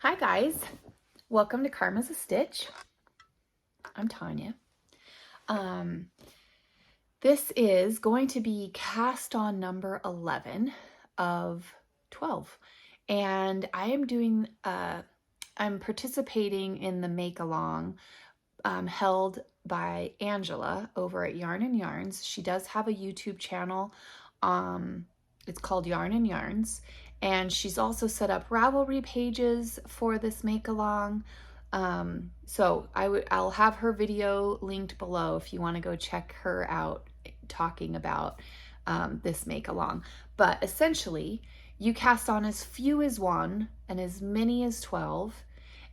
Hi guys, welcome to Karma's a Stitch. I'm Tanya. This is going to be cast on number 11 of 12, and I am doing I'm participating in the make along held by Angela over at YarnNYarns. She does have a YouTube channel. It's called YarnNYarns, and she's also set up Ravelry pages for this make along. So I'll have her video linked below if you want to go check her out talking about this make along. But essentially, you cast on as few as 1 and as many as 12,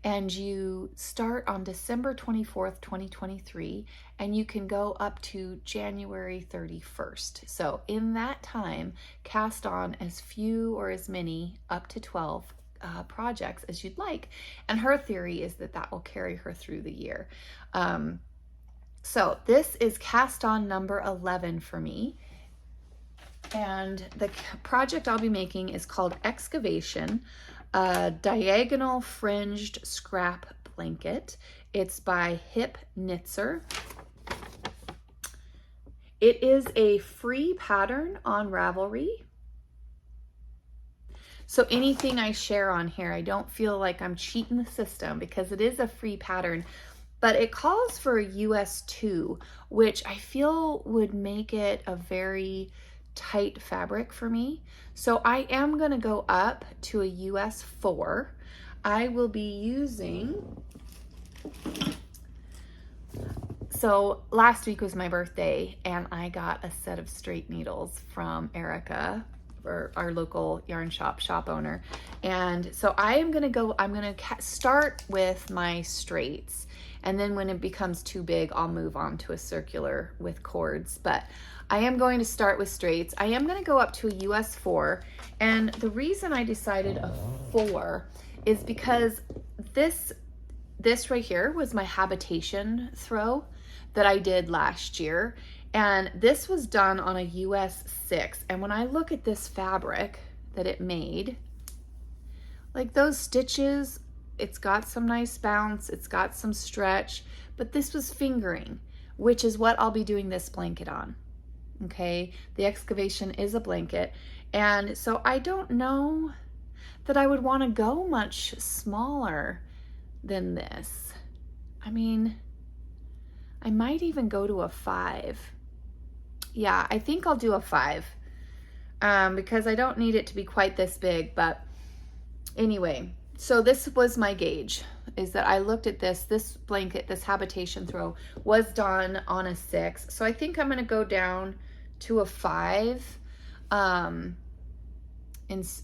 and you start on December 24th, 2023, and you can go up to January 31st. So in that time, cast on as few or as many, up to 12 projects as you'd like. And her theory is that that will carry her through the year. So this is cast on number 11 for me. And the project I'll be making is called Excavation, a diagonal fringed scrap blanket. It's by Hip Knitzer. It is a free pattern on Ravelry. So anything I share on here, I don't feel like I'm cheating the system because it is a free pattern, but it calls for a US 2, which I feel would make it a very tight fabric for me. So I am going to go up to a US 4. I will be using, so last week was my birthday and I got a set of straight needles from Erica, or our local yarn shop owner. And so I'm going to start with my straights. And then when it becomes too big, I'll move on to a circular with cords. But I am going to start with straights. I am going to go up to a US 4. And the reason I decided a 4 is because this right here was my habitation throw that I did last year. And this was done on a US 6. And when I look at this fabric that it made, like those stitches, it's got some nice bounce, it's got some stretch, but this was fingering, which is what I'll be doing this blanket on. Okay, the Excavation is a blanket. And so I don't know that I would want to go much smaller than this. I mean, I might even go to a 5. Yeah, I think I'll do a 5 because I don't need it to be quite this big. But anyway, so this was my gauge, is that I looked at this blanket, this habitation throw was done on a 6. So I think I'm going to go down to a 5. And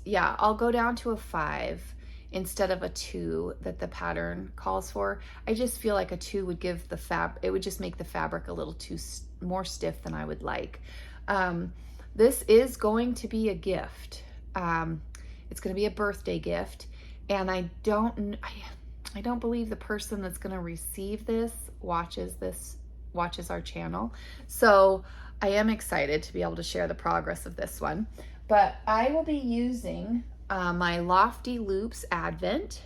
yeah, I'll go down to a 5 instead of a 2 that the pattern calls for. I just feel like a 2 would give the it would just make the fabric a little more stiff than I would like. This is going to be a gift. It's going to be a birthday gift, and I don't believe the person that's going to receive this watches our channel. So I am excited to be able to share the progress of this one. But I will be using my Lofty Loops Advent.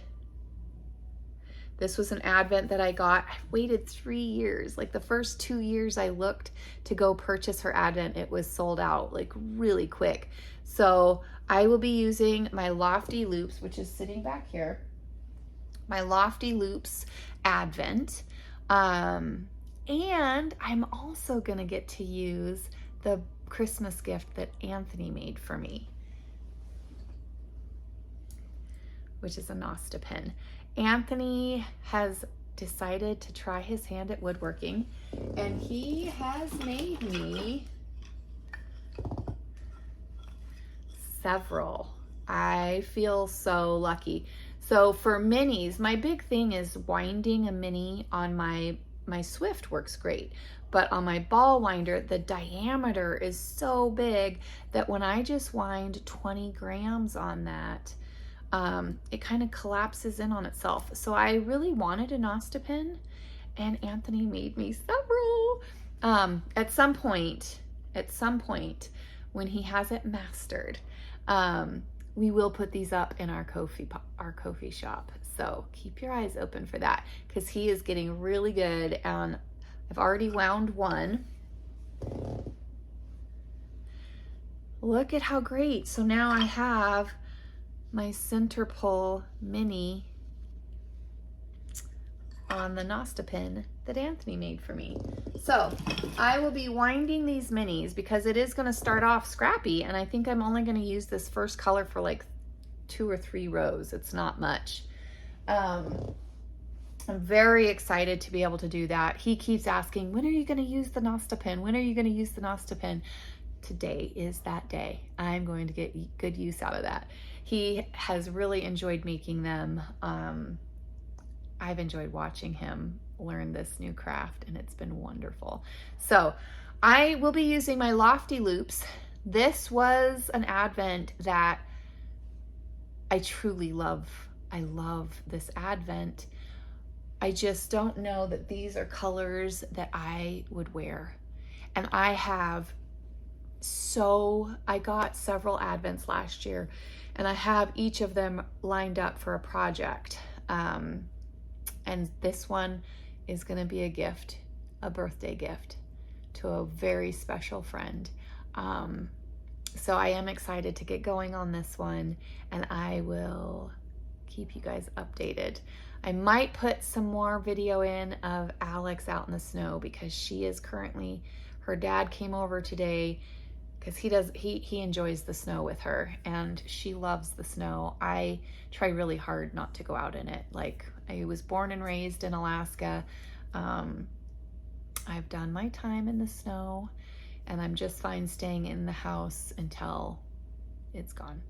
This was an Advent that I got. I waited 3 years. Like the first 2 years I looked to go purchase her Advent, it was sold out like really quick. So I will be using my Lofty Loops, which is sitting back here, my Lofty Loops Advent. And I'm also gonna get to use the Christmas gift that Anthony made for me, which is a Nosta pin. Anthony has decided to try his hand at woodworking, and he has made me several. I feel so lucky. So for minis, my big thing is winding a mini on my Swift works great, but on my ball winder, the diameter is so big that when I just wind 20 grams on that, it kind of collapses in on itself. So I really wanted a Nosta pin, and Anthony made me several. At some point, when he has it mastered, we will put these up in our Ko-fi shop. So keep your eyes open for that, because he is getting really good. And I've already wound one. Look at how great. So now I have my center pull mini on the Nosta pin that Anthony made for me. So I will be winding these minis because it is going to start off scrappy, and I think I'm only going to use this first color for like 2 or 3 rows. It's not much. I'm very excited to be able to do that. He keeps asking, when are you going to use the Nosta pin? When are you going to use the Nosta pin? Today is that day. I'm going to get good use out of that. He has really enjoyed making them. I've enjoyed watching him learn this new craft, and it's been wonderful. So I will be using my Lofty loops. This was an advent that I truly love. I love this advent. I just don't know that these are colors that I would wear. And I got several advents last year, and I have each of them lined up for a project. And this one is going to be a gift, a birthday gift to a very special friend. So I am excited to get going on this one, and I will keep you guys updated. I might put some more video in of Alex out in the snow, because she is currently, her dad came over today because he enjoys the snow with her, and she loves the snow. I try really hard not to go out in it. Like, I was born and raised in Alaska. I've done my time in the snow, and I'm just fine staying in the house until it's gone.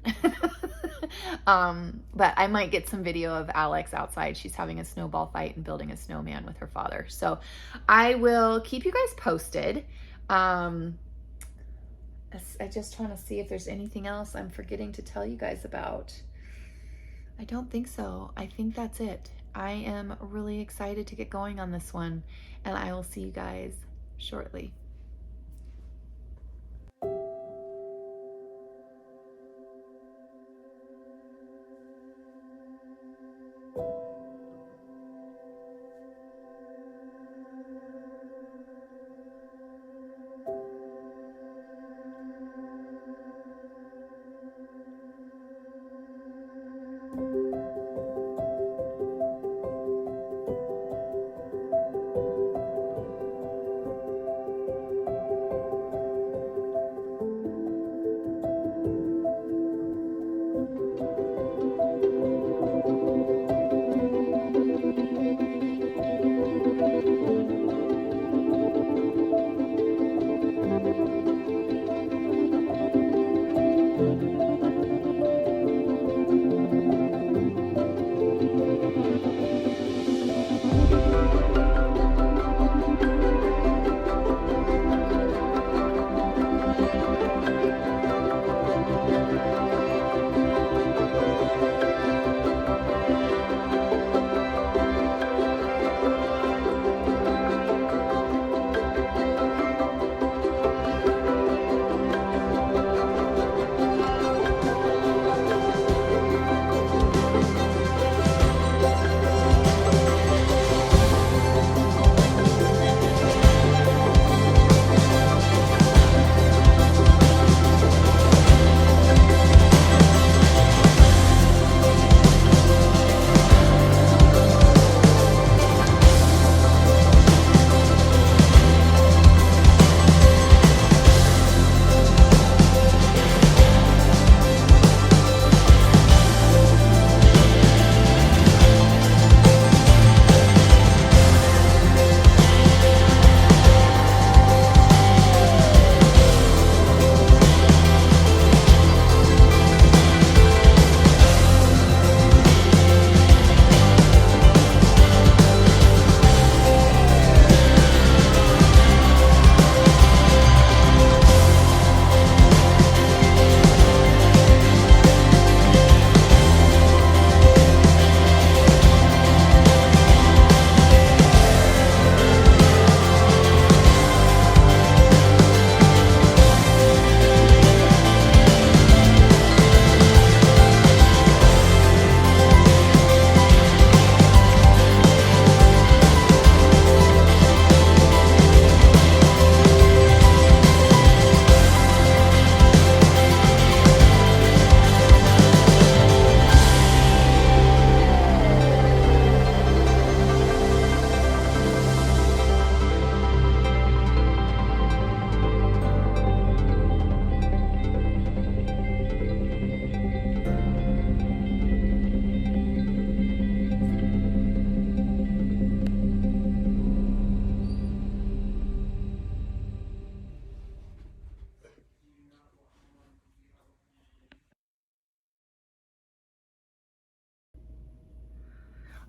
But I might get some video of Alex outside. She's having a snowball fight and building a snowman with her father. So I will keep you guys posted. I just want to see if there's anything else I'm forgetting to tell you guys about. I don't think so. I think that's it. I am really excited to get going on this one, and I will see you guys shortly.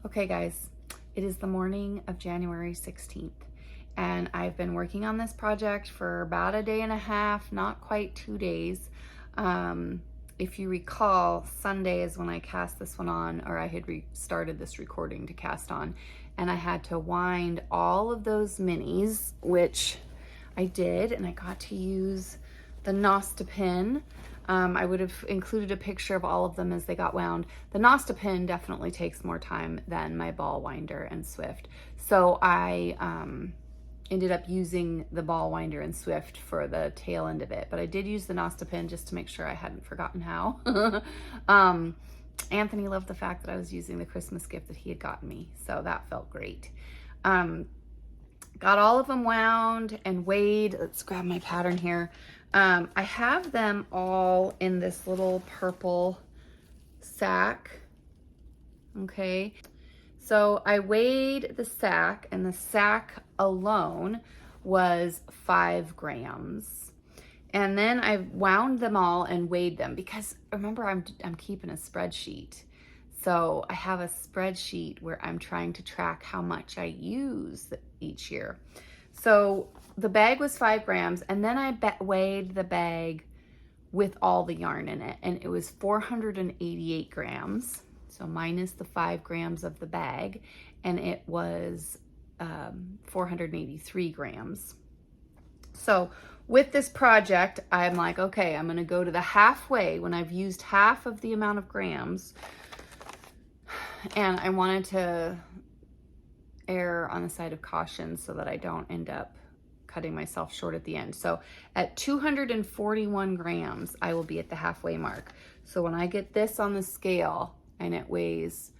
Okay guys, it is the morning of January 16th and I've been working on this project for about a day and a half, not quite 2 days. If you recall, Sunday is when I cast this one on, or I had started this recording to cast on, and I had to wind all of those minis, which I did, and I got to use the Nostapin. I would have included a picture of all of them as they got wound. The Nostapin definitely takes more time than my ball winder and Swift. So I ended up using the ball winder and Swift for the tail end of it. But I did use the Nostapin just to make sure I hadn't forgotten how. Anthony loved the fact that I was using the Christmas gift that he had gotten me. So that felt great. Got all of them wound and weighed. Let's grab my pattern here. I have them all in this little purple sack. Okay. So I weighed the sack, and the sack alone was 5 grams. And then I wound them all and weighed them because remember I'm keeping a spreadsheet. So I have a spreadsheet where I'm trying to track how much I use each year. So the bag was 5 grams, and then I weighed the bag with all the yarn in it, and it was 488 grams. So minus the 5 grams of the bag, and it was 483 grams. So with this project, I'm like, okay, I'm gonna go to the halfway when I've used half of the amount of grams, and I wanted to err on the side of caution so that I don't end up cutting myself short at the end. So at 241 grams, I will be at the halfway mark. So when I get this on the scale and it weighs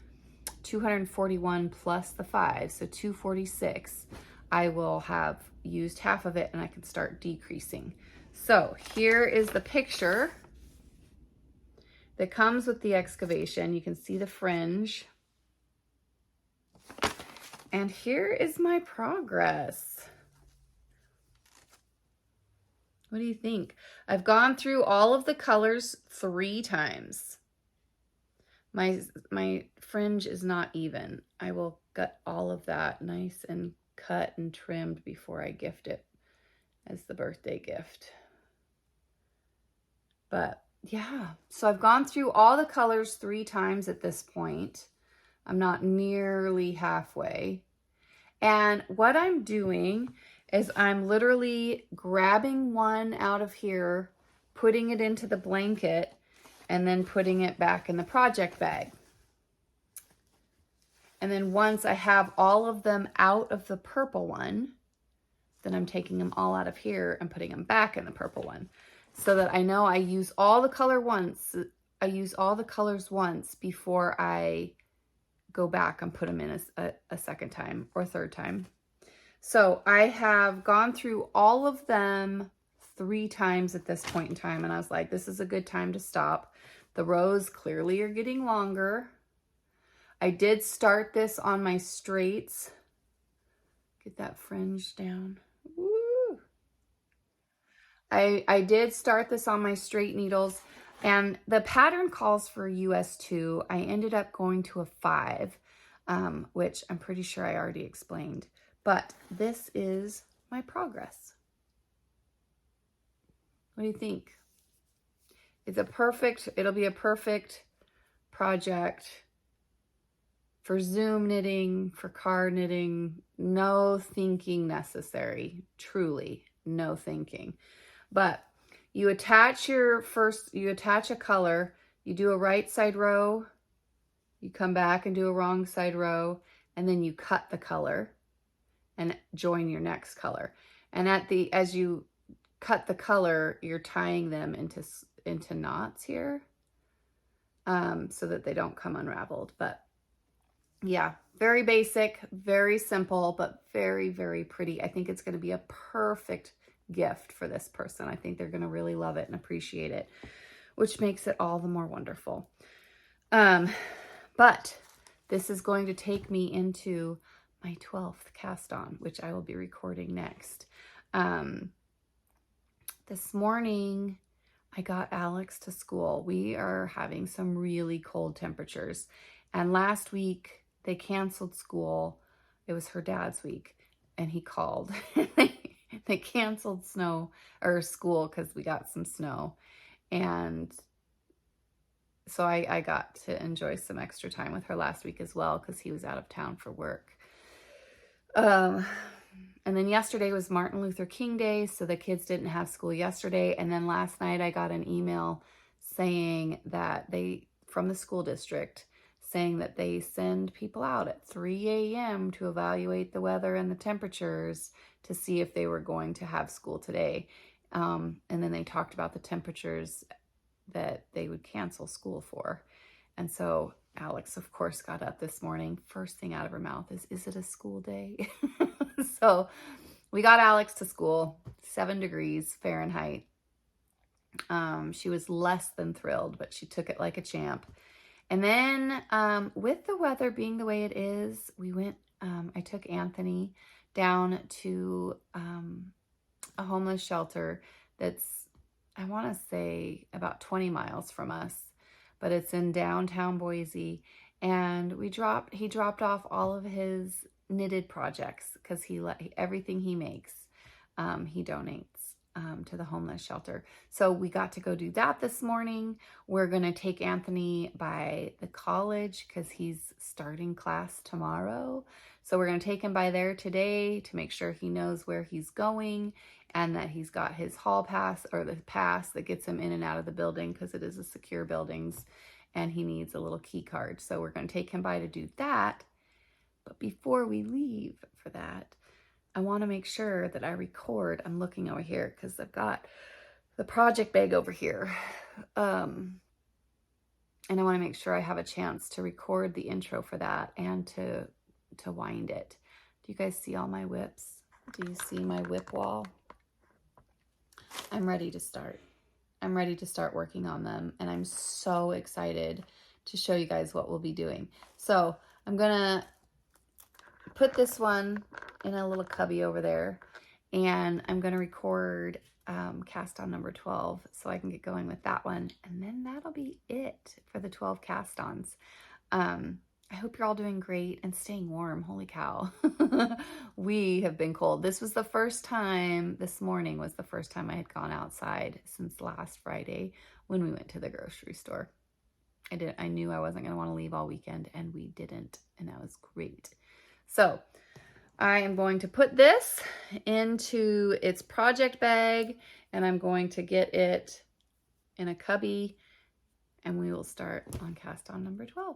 241 plus the 5, so 246, I will have used half of it and I can start decreasing. So here is the picture that comes with the excavation. You can see the fringe. And here is my progress. What do you think? I've gone through all of the colors 3 times. My fringe is not even. I will get all of that nice and cut and trimmed before I gift it as the birthday gift. But yeah, so I've gone through all the colors 3 times at this point. I'm not nearly halfway. And what I'm doing is I'm literally grabbing one out of here, putting it into the blanket, and then putting it back in the project bag. And then once I have all of them out of the purple one, then I'm taking them all out of here and putting them back in the purple one, so that I know I use all the color once. I use all the colors once before I go back and put them in a second time or third time. So I have gone through all of them 3 times at this point in time, and I was like, this is a good time to stop. The rows clearly are getting longer. I did start this on my straights. Get that fringe down. Woo! I did start this on my straight needles, and the pattern calls for US 2. I ended up going to a 5, which I'm pretty sure I already explained. But this is my progress. What do you think? It'll be a perfect project for Zoom knitting, for card knitting. No thinking necessary, truly no thinking. But you attach you attach a color, you do a right side row, you come back and do a wrong side row, and then you cut the color and join your next color. And as you cut the color, you're tying them into knots here, so that they don't come unraveled. But yeah, very basic, very simple, but very, very pretty. I think it's going to be a perfect gift for this person. I think they're going to really love it and appreciate it, which makes it all the more wonderful. But this is going to take me into my 12th cast on, which I will be recording next. This morning, I got Alex to school. We are having some really cold temperatures. And last week, they canceled school. It was her dad's week, and he called. They canceled school because we got some snow. And so I got to enjoy some extra time with her last week as well because he was out of town for work. And then yesterday was Martin Luther King Day, so the kids didn't have school yesterday. And then last night I got an email saying that from the school district, saying that they send people out at 3 a.m. to evaluate the weather and the temperatures to see if they were going to have school today. And then they talked about the temperatures that they would cancel school for. And so Alex, of course, got up this morning. First thing out of her mouth is it a school day? So we got Alex to school, 7 degrees Fahrenheit. She was less than thrilled, but she took it like a champ. And then with the weather being the way it is, we went, I took Anthony down to a homeless shelter that's, I want to say, about 20 miles from us, but it's in downtown Boise. And he dropped off all of his knitted projects because everything he makes, he donates to the homeless shelter. So we got to go do that this morning. We're going to take Anthony by the college because he's starting class tomorrow. So we're going to take him by there today to make sure he knows where he's going and that he's got his hall pass, or the pass that gets him in and out of the building because it is a secure buildings and he needs a little key card. So we're going to take him by to do that. But before we leave for that, I want to make sure that I record. I'm looking over here because I've got the project bag over here. And I want to make sure I have a chance to record the intro for that and to wind it. Do you guys see all my whips? Do you see my whip wall? I'm ready to start. I'm ready to start working on them. And I'm so excited to show you guys what we'll be doing. So I'm going to put this one in a little cubby over there, and I'm going to record cast on number 12 so I can get going with that one, and then that'll be it for the 12 cast ons. I hope you're all doing great and staying warm. Holy cow. We have been cold. This morning was the first time I had gone outside since last Friday when we went to the grocery store. I knew I wasn't going to want to leave all weekend, and we didn't, and that was great. So I am going to put this into its project bag, and I'm going to get it in a cubby, and we will start on cast on number 12.